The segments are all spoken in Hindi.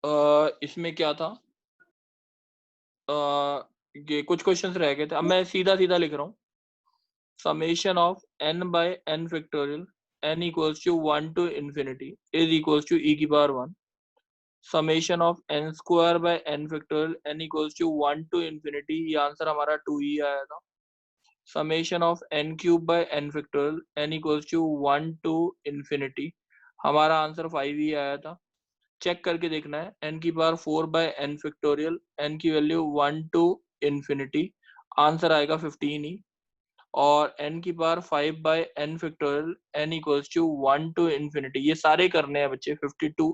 इसमें क्या था, ये कुछ क्वेश्चंस रह गए थे, अब मैं सीधा सीधा लिख रहा हूँ। summation of n by n factorial n equals to 1 to infinity is equals to e की power 1. summation of n square by n factorial n equals to 1 to infinity, ये आंसर हमारा 2e आया था. summation of n cube by n factorial n equals to 1 to infinity, हमारा आंसर 5e आया था. चेक करके देखना है, n की power 4 by n factorial n की वैल्यू 1 to infinity, आंसर आएगा 15e. और n की power 5 by n factorial n equals to 1 to infinity, ये सारे करने हैं बच्चे 52.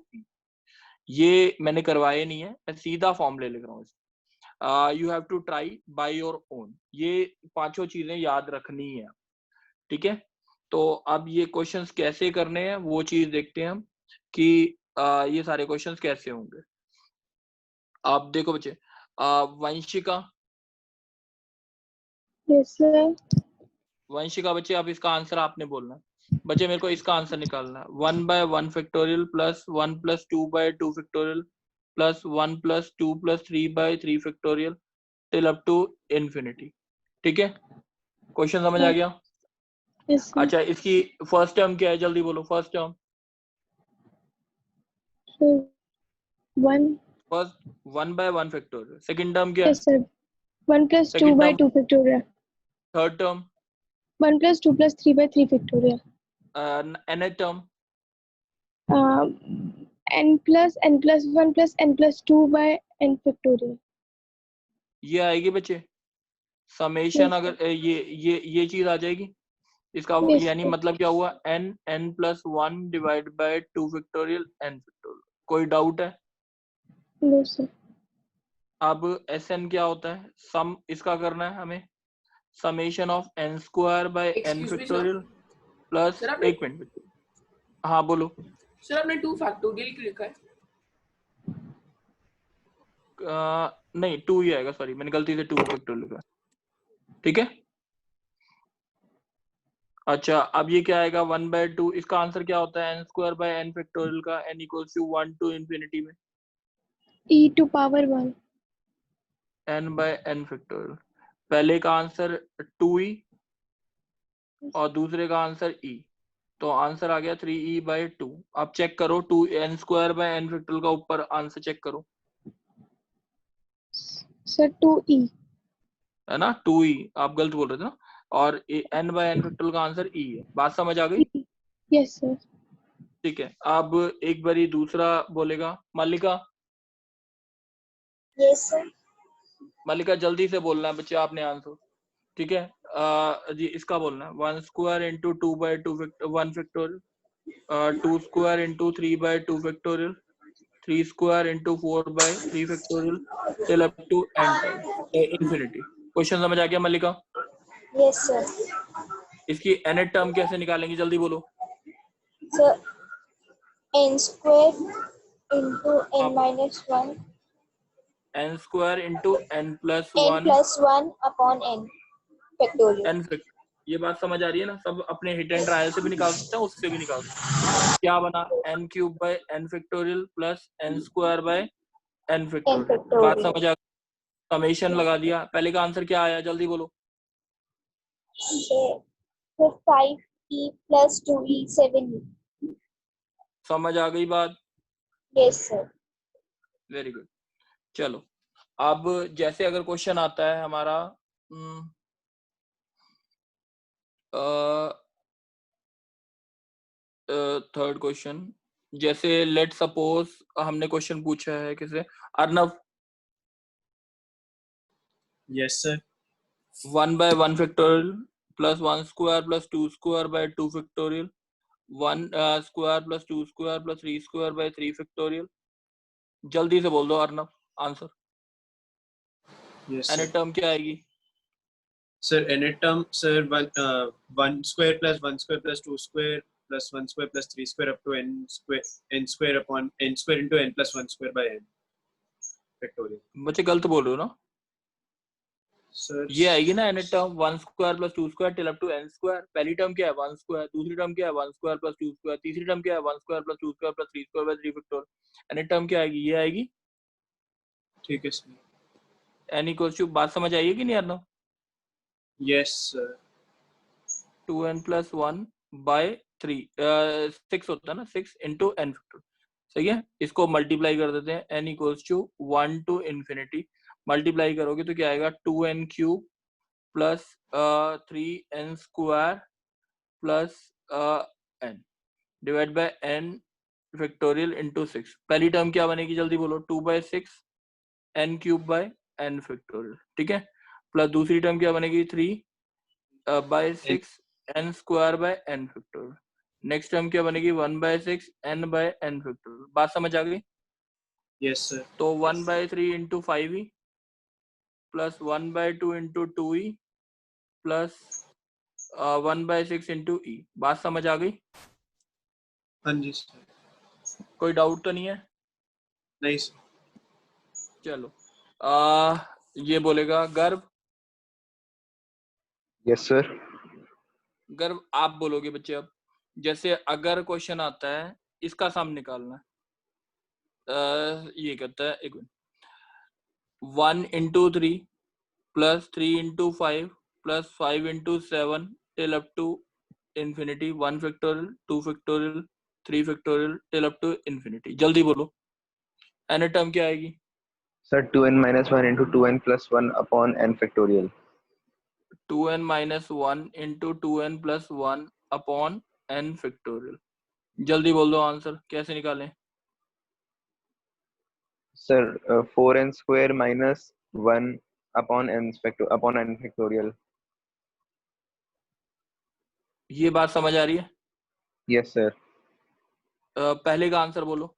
ये मैंने करवाए नहीं है, मैं सीधा फॉर्मूले लिख रहा हूँ. You have to try by your own, ये पांचों चीजें याद रखनी है, ठीक है. तो अब ये क्वेश्चंस कैसे करने हैं वो चीज देखते हैं हम कि ये सारे क्वेश्चंस कैसे होंगे. आप देखो बच्चे, वंशिका, यस सर. वंशिका बच्चे, अब इसका आंसर आपने बोलना है. बच्चे मेरे को इसका आंसर निकालना है. 1 by 1 factorial plus 1 plus 2 by 2 factorial plus 1 plus 2 plus 3 by 3 factorial till up to infinity. ठीक है, क्वेश्चन समझ आ गया? Yes sir. अच्छा, इसकी फर्स्ट टर्म क्या है, जल्दी बोलो. First term, one. First 1 by 1 factorial. Second term क्या है? Yes sir. 1 plus 2 second by term. 2 factorial. Third term. 1 plus 2 plus 3 by 3 factorial. nth term. N plus 1 plus n plus 2 by n factorial. ये आएगी बच्चे समेशन. अगर ये चीज आ जाएगी, इसका यानी मतलब क्या हुआ, n plus 1 divide by 2 factorial n factorial. कोई डाउट है? No sir. अब Sn क्या होता है, सम इसका करना है हमें. Summation of n square by n factorial plus, एक मिनट, हाँ बोलो सर. आपने 2 फैक्टोरियल क्यों लिखा है? नहीं 2 ही आएगा, सॉरी मैंने गलती से 2 फैक्टोरियल लिखा. ठीक है. अच्छा, अब ये क्या आएगा 1 बाय 2, इसका आंसर क्या होता है n square by n factorial का n equals to 1 to infinity में e to power 1. n by n factorial. पहले का आंसर 2e और दूसरे का आंसर e, तो आंसर आ गया 3e बाय 2. आप चेक करो 2 n square by n factorial का ऊपर आंसर चेक करो. सर 2e है ना, 2e, आप गलत बोल रहे थे ना. और n बाय n फैक्टोरियल का आंसर e है. बात समझ आ गई? Yes sir. ठीक है, अब एक बारी दूसरा बोलेगा मल्लिका. Yes sir. मल्लिका जल्दी से बोलना है बच्चे, आपने आंसर. ठीक है, जी इसका बोलना है 1 square into 2 by 2 1 factorial, 2 square into 3 by 2 factorial, 3 square into 4 by 3 factorial till up to infinity. Question समझ आ गया मल्लिका? Yes sir. इसकी nth टर्म कैसे निकालेंगे, जल्दी बोलो. Sir n square into n minus 1. n square into n plus n 1 plus 1 upon n factorial. n. ये बात समझ आ रही है ना? सब अपने हिट एंड ट्रायल से भी निकाल सकते हैं, उससे भी निकाल सकते हैं. क्या बना, n cube by n factorial plus n square by n factorial. बात समझ आ गई? समेशन लगा दिया. पहले का आंसर क्या आया, जल्दी बोलो. So 5e plus 2e 7e. समझ आ गई बात? Yes sir. Very good. चलो, अब जैसे अगर क्वेश्चन आता है हमारा थर्ड क्वेश्चन, जैसे लेट सपोज हमने क्वेश्चन पूछा है किसे, Arnav. Yes sir. 1 by 1 factorial plus 1 square plus 2 square by 2 factorial, 1 square plus 2 square plus 3 square by 3 factorial. जल्दी से बोल दो Arnav answer. Yes n term क्या आएगी sir? nth term sir 1 square plus 1 square plus 2 square plus 1 square plus 3 square up to n square upon n square into n plus 1 square by n factorial. बच्चे गलत बोल रहे हो ना? सर ये आएगी ना n term 1 square plus 2 square till up to n square. पहली टर्म क्या है 1 स्क्वायर, दूसरी टर्म क्या है 1 स्क्वायर प्लस 2 स्क्वायर, तीसरी टर्म क्या है 1 square plus 2 square plus 3 square by 3 factorial. N term क्या आएगी, ये आएगी। ठीक है सर। n इक्वल्स टू, बात समझ आई है कि नहीं यार? Yes sir. 2n plus 1 by 3 6 होता है ना, 6 इंटू n फैक्टर। सही है, इसको मल्टीप्लाई कर देते हैं। n equals to 1 to infinity, multiply करोगे तो क्या आएगा 2n cube plus 3n square plus n divide by n factorial into 6। पहली टर्म क्या बनेगी जल्दी बोलो, 2/6 n cube by n factorial, ठीक है। प्लस दूसरी टर्म क्या बनेगी 3/6 n square by n factorial. Next term क्या बनेगी 1/6 n बाय n फैक्टोरियल। बात समझ आ गई? Yes sir. तो 1/3 into 5e plus 1/2 into 2e plus 1/6 into e। बात समझ आ गई? हाँ जी सर। कोई डाउट तो नहीं है? नहीं सर। चलो ये बोलेगा गर्भ। Yes sir. गर्भ आप बोलोगे बच्चे। अब जैसे अगर क्वेश्चन आता है इसका सम निकालना है, ये कहता है एक 1 into 3 plus 3 into 5 plus 5 into 7 till up to infinity 1 factorial 2 factorial 3 factorial till up to infinity. जल्दी बोलो एन टर्म क्या आएगी? Sir 2n minus 1 into 2n plus 1 upon n factorial. 2n minus 1 into 2n plus 1 upon n factorial. जल्दी बोल दो आंसर कैसे निकालें? Sir, 4n square minus 1 upon n factorial. ये बात समझ आ रही है? Yes sir. पहले का आंसर बोलो।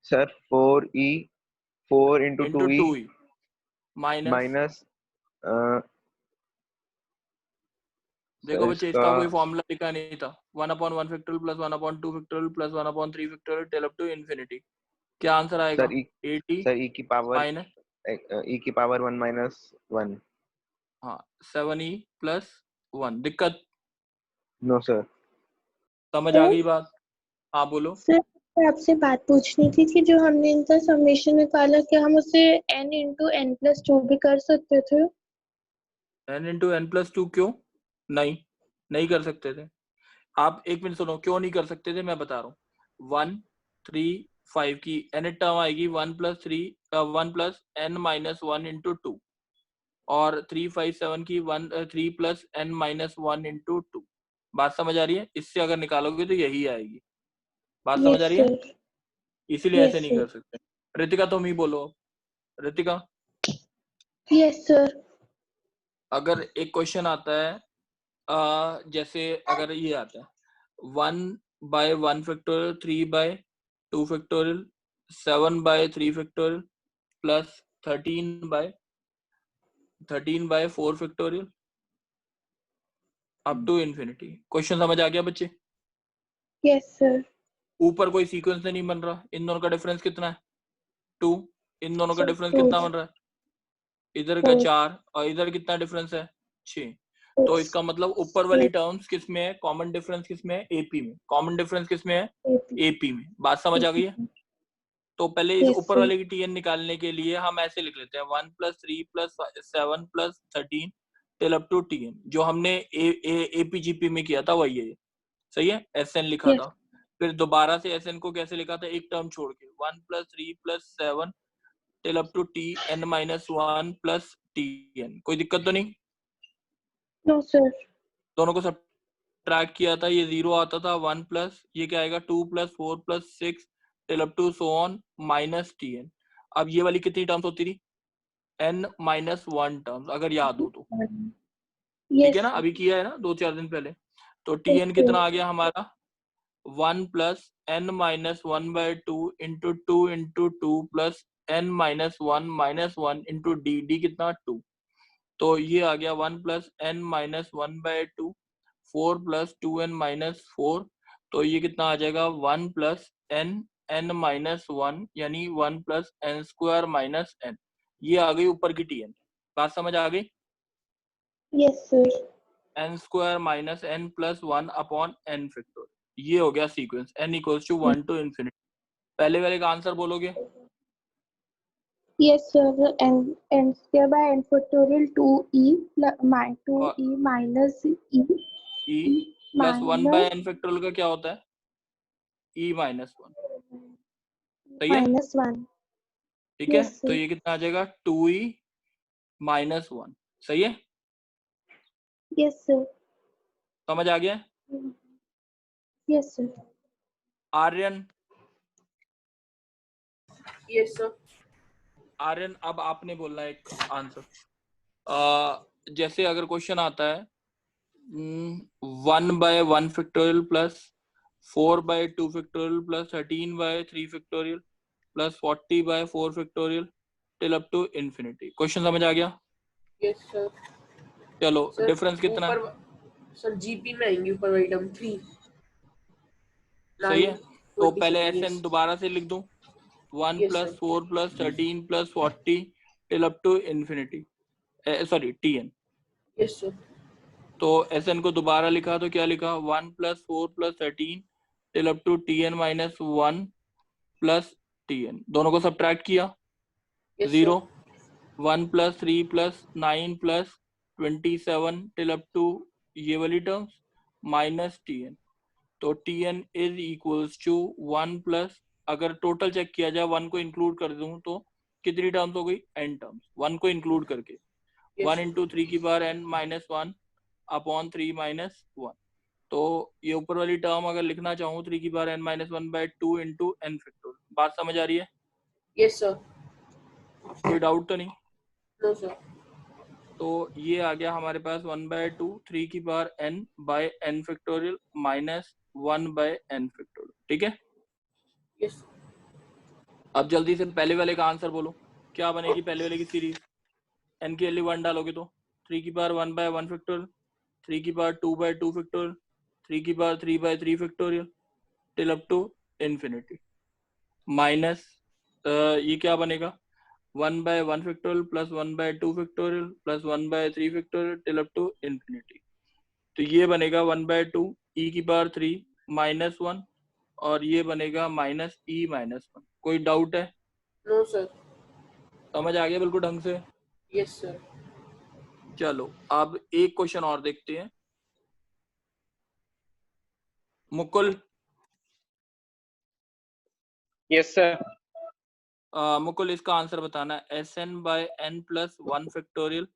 Sir, 4 into into 2e 2e minus, minus देखो sir, बच्चे इसका कोई इसका फॉर्मूला लिखा नहीं था। 1/1 factorial plus 1/2 factorial plus 1/3 factorial till up to infinity. क्या आंसर आएगा? सर 80 सर e की पावर माइनस, e की पावर 1 minus 1. हाँ 7e प्लस 1। दिक्कत No sir. समझ आ सर गई बात? हाँ बोलो। सर आपसे बात पूछनी थी कि जो हमने इनका समेशन निकाला, क्या हम उसे n इंटू n प्लस 2 भी कर सकते थे? n इंटू n प्लस 2 क्यों नहीं, नहीं कर सकते थे। आप एक मिनट सुनो, क्यों नहीं कर सकते थे मैं बता रहा हूँ। 1 3 5 की n टर्म आएगी 1 प्लस n माइनस 1 इंटू 2 और 3 5 7 की 3 प्लस n माइनस 1 इंटू 2। बात समझ आ रही है? इससे अगर निकालोगे तो यही आएगी। बात समझ आ यस रही है? सर। इसीलिए ऐसे यस नहीं सर। कर सकते। रितिका तुम ही बोलो। Ritika, yes sir. अगर एक क्वेश्चन आता है जैसे अगर ये आता है 1/1 factorial 3/2 factorial 7/3 factorial plus 13/4 factorial up to infinity. Question समझ आ गया बच्चे? Yes sir. ऊपर कोई सीक्वेंस नहीं बन रहा। इन दोनों का डिफरेंस कितना है? 2। इन दोनों का सर डिफरेंस 4 कितना बन रहा है? इधर का 4 और इधर कितना डिफरेंस है? 6। तो इसका मतलब ऊपर वाली टर्म्स किस में है? कॉमन डिफरेंस किस में है? एपी में। कॉमन डिफरेंस किस में है? एपी में। बात समझ आ गई है? तो पहले इस यस ऊपर सर। वाले की टीएन निकालने के लिए हम ऐसे लिख लेते हैं 1 plus 3 plus 7 plus 13 till up to t n. जो हमने एपीजीपी में किया था वही है। सही है, एसएन लिखा यस। था। फिर दोबारा से एसएन को कैसे लिखा था? एक टर्म छोड़ के 1 plus 3 plus 7 till up to T N minus 1 plus T N. कोई दिक्कत तो नहीं? No sir. दोनों को सब ट्रैक किया था, ये 0 आता था। 1 प्लस ये क्या आएगा 2 plus 4 plus 6 till up to so on minus T N. अब ये वाली कितनी टर्म्स होती थी? n माइनस 1 टर्म्स, अगर याद हो तो। ठीक है यस ना, सर। अभी किया है ना 2-4 दिन पहले। तो टी यस एन सर। कितना आ गया हमारा? 1 plus n minus 1/2 into 2 into 2 plus n minus 1 into D. D कितना? 2। तो ये आ गया 1 plus n minus 1/2 4 plus 2n minus 4। तो ये कितना आ जाएगा 1 प्लस n माइनस 1 यानी 1 plus n square minus n। ये आ गई ऊपर की टीएन। बात समझ आ गई? Yes sir. n square minus n plus 1 upon n factorial, ये हो गया sequence n equals to 1 to infinity. पहले वाले का आंसर बोलोगे? Yes sir, n square by n factorial 2e 2e minus e e plus 1 by minus n factorial का क्या होता है? e minus 1। सही है? माइनस 1। ठीक है, यस तो सर। ये कितना आ जाएगा? 2e minus 1। सही है? Yes sir. समझ आ गया? Yes sir. Aryan, yes sir. Aryan अब आपने बोलना है एक आंसर। जैसे अगर क्वेश्चन आता है 1 by 1 factorial plus 4 by 2 factorial plus 13 by 3 factorial plus 40 by 4 factorial till up to infinity. Question समझ आ गया? Yes sir. चलो सर डिफरेंस कितना है? सर जीपी में आएंगे ऊपर वाली टर्म 3। सही है, तो पहले 27, एस एन दोबारा से लिख दूं, 1 Yes, plus sir. 4 plus 13 plus 40 till up to infinity, sorry T N. Yes sir. तो एस एन को दोबारा लिखा तो क्या लिखा? 1 plus 4 plus 13 till up to T N minus 1 plus T N, दोनों को सब्ट्रैक्ट किया, Yes, 0 sir. 1 plus 3 plus 9 plus 27 till up to ये वाली टर्म्स माइनस टी एन। तो T N is equals to 1 plus, अगर टोटल चेक किया जाए 1 को इंक्लूड कर दूं तो कितनी टर्म्स हो गई? n टर्म्स, 1 को इंक्लूड करके। Yes, 1 sir. इंटू 3 की power n minus 1 upon 3 minus 1। तो ये ऊपर वाली टर्म अगर लिखना चाहूँ 3 की power n minus 1 by 2 into n factorial. बात समझ आ रही है? Yes, sir. कोई डाउट तो नहीं? No, sir. तो ये आ गया हमारे पास 1 बाय 2 3 की power n by n factorial minus 1 by n factorial. ठीक है, Yes, sir. अब जल्दी से पहले वाले का आंसर बोलो, क्या बनेगी पहले वाले की सीरीज? n की वैल्यू 1 डालोगे तो 3 की पावर 1 बाय 1 फैक्टोरियल, 3 की पावर 2 बाय 2 फैक्टोरियल, 3 की power 3 by 3 factorial till up to infinity minus ये क्या बनेगा? 1 by 1 factorial plus 1 by 2 factorial plus 1 by 3 factorial till up to infinity. तो ये बनेगा 1 बाय 2 e की पावर 3 माइनस 1 और ये बनेगा माइनस e माइनस 1। कोई डाउट है? No, sir. समझ आ गया बिल्कुल ढंग से? Yes, sir. चलो अब एक क्वेश्चन और देखते हैं। Mukul, yes sir. मुकुल इसका आंसर बताना है। S N by N plus 1 factorial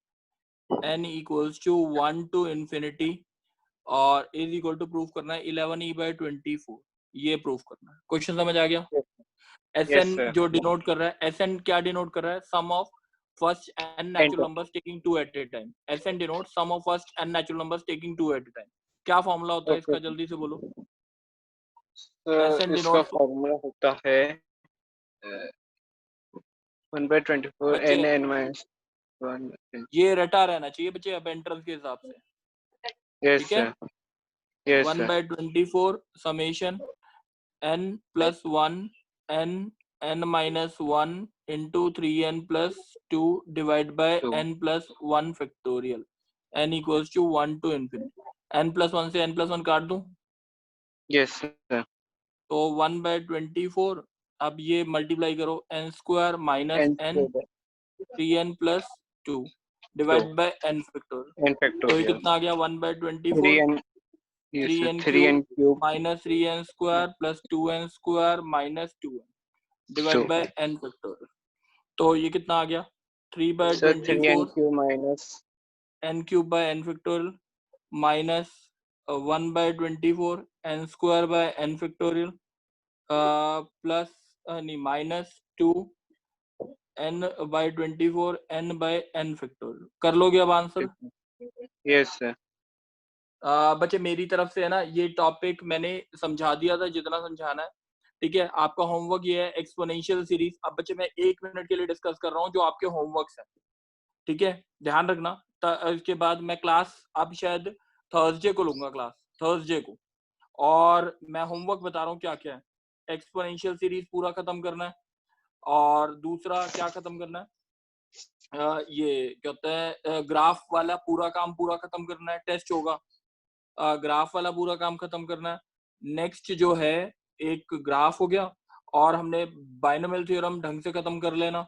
n equals to 1 to infinity और इज इक्वल टू प्रूफ करना है 11e बाय 24, ये प्रूफ करना है। क्वेश्चन समझ आ गया? S Yes, N sir. जो डिनोट कर रहा है, एस एन क्या डिनोट कर रहा है? Sum of first n natural numbers taking 2 at a time. S n denote sum of first n natural numbers taking 2 at a time. क्या फॉर्मूला होता है Okay. इसका? जल्दी से बोलो। सर SN इसका denotes- फॉर्मूला होता है 1/24 बच्चे n n minus 1। ये रटा रहना चाहिए बच्चे अब एंट्रेंस के हिसाब से। यस ठीक है, सर। यस 1 sir. By 24 summation n plus 1 n n minus 1 into 3n plus 2 divide by Two. n plus 1 factorial n equals to 1 to infinity. n plus 1 से n प्लस 1 काट दूं यस सर। तो 1 बाय 24, अब ये मल्टीप्लाई करो n square minus n n 3n plus 2 divide by n factorial. n तो ये factorial कितना आ गया? 1 by 24 3n। yes sir, 3n 3n cube minus 3n square plus 2n square minus 2n divide 2 by n factorial. तो ये कितना आ गया? 3 by sir 3n 24 cube minus n cube by n factorial minus 1 by 24 n square by n factorial plus नहीं minus 2 n by 24 n by n factorial. कर लोगे अब आंसर? Yes sir. बच्चे मेरी तरफ से है ना, ये टॉपिक मैंने समझा दिया था जितना समझाना है। ठीक है, आपका होमवर्क ये है एक्सपोनेंशियल सीरीज। अब बच्चे मैं 1 मिनट के लिए डिस्कस कर रहा हूँ जो आपके होमवर्क्स हैं। ठीक है, ध्यान रखना। इसके बाद मैं क्लास अब शायद थर्सडे को लूंगा, क्लास थर्सडे को। और मैं होमवर्क बता रहा हूँ क्या क्या है। एक्सपोनेंशियल सीरीज पूरा खत्म करना है और दूसरा क्या खत्म करना है? ये क्या होता है, ग्राफ वाला पूरा काम पूरा खत्म करना है, टेस्ट होगा। ग्राफ वाला पूरा काम खत्म करना है। नेक्स्ट जो है एक ग्राफ हो गया, और हमने बाइनोमियल थ्योरम ढंग से खत्म कर लेना।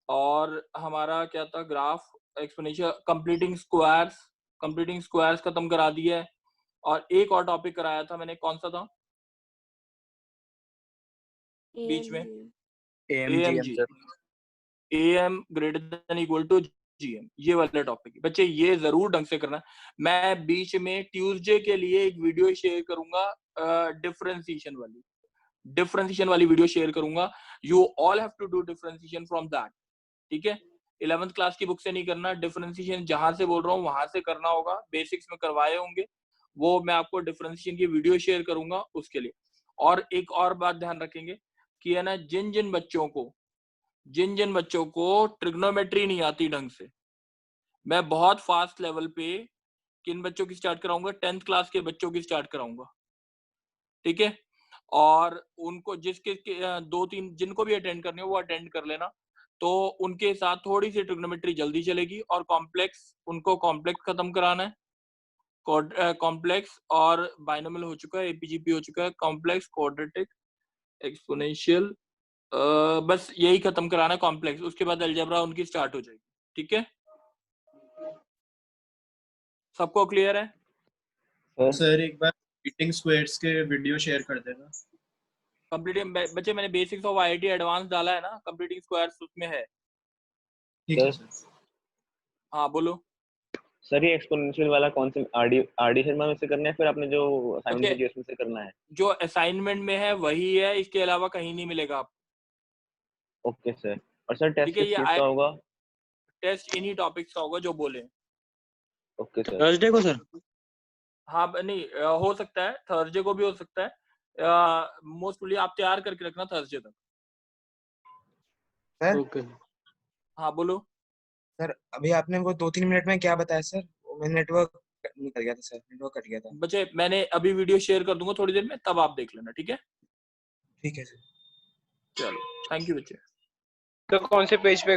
और हमारा क्या था, ग्राफ, एक्सपोनेंशियल, कंप्लीटिंग स्क्वायर्स खत्म करा दिया है। और एक और टॉपिक कराया था मैंने, कौन सा था बीच में? AMG, AM greater than equal to GM, ये वाले टॉपिक बच्चे ये जरूर ढंग से करना है। मैं बीच में ट्यूसडे के लिए एक वीडियो शेयर करूंगा, डिफरेंशिएशन वाली वीडियो शेयर करूंगा। You all have to do differentiation from that, ठीक है? 11th क्लास की बुक से नहीं करना, डिफरेंशिएशन जहां से बोल रहा हूँ वहां से करना होगा। बेसिक्स में करवाए होंगे वो, मैं आपको डिफरेंशिएशन की वीडियो शेयर करूंगा उसके लिए। और एक और बात ध्यान रखेंगे कि है ना, जिन जिन बच्चों को ट्रिग्नोमेट्री नहीं आती ढंग से, मैं बहुत फास्ट लेवल पे किन बच्चों की स्टार्ट कराऊंगा, 10th क्लास के बच्चों की स्टार्ट कराऊंगा, ठीक है? और उनको जिसके 2-3 जिनको भी अटेंड करने हो वो अटेंड कर लेना, तो उनके साथ थोड़ी सी ट्रिग्नोमेट्री जल्दी चलेगी। और उनको कॉम्प्लेक्स खत्म कराना है, कॉम्प्लेक्स और बाइनोमियल हो चुका है, एपीजीपी हो चुका है, कॉम्प्लेक्स, क्वाड्रेटिक, एक्सपोनेंशियल, बस यही खत्म कराना है, कॉम्प्लेक्स। उसके बाद अलजेब्रा उनकी स्टार्ट हो जाएगी, ठीक है? सबको क्लियर है? सर एक बार कंप्लीटिंग स्क्वायर्स के वीडियो शेयर कर देना। कंप्लीटिंग बच्चे मैंने बेसिक्स ऑफ आईआईटी एडवांस डाला है ना, कंप्लीटिंग स्क्वायर्स उसमें है। ठीक है सर। हाँ बोलो सर, ये एक्सपोनेंशियल वाला कौन से आरडी शर्मा में से करना है, फिर आपने जो असाइनमेंट Okay. भेजी उसमें से करना है? जो असाइनमेंट में है वही है, इसके अलावा कहीं नहीं मिलेगा आपको। Okay sir. और सर टेस्ट ठीक है, किस ये चीज का होगा? टेस्ट इन्हीं टॉपिक्स का होगा जो बोले। Okay sir. थर्सडे को सर? हाँ नहीं, हो सकता है थर्सडे को भी हो सकता है, मोस्टली आप तैयार करके रखना थर्सडे तक। सर ओके हाँ बोलो। सर अभी आपने वो 2-3 मिनट में क्या बताया सर? वो मैं नेटवर्क निकल गया था सर, नेटवर्क कट गया था। बच्चे मैंने अभी वीडियो शेयर कर दूंगा थोड़ी देर में, तब आप देख लेना, ठीक है? ठीक है सर। चलो, थैंक यू बच्चे। तो कौन से पेज पे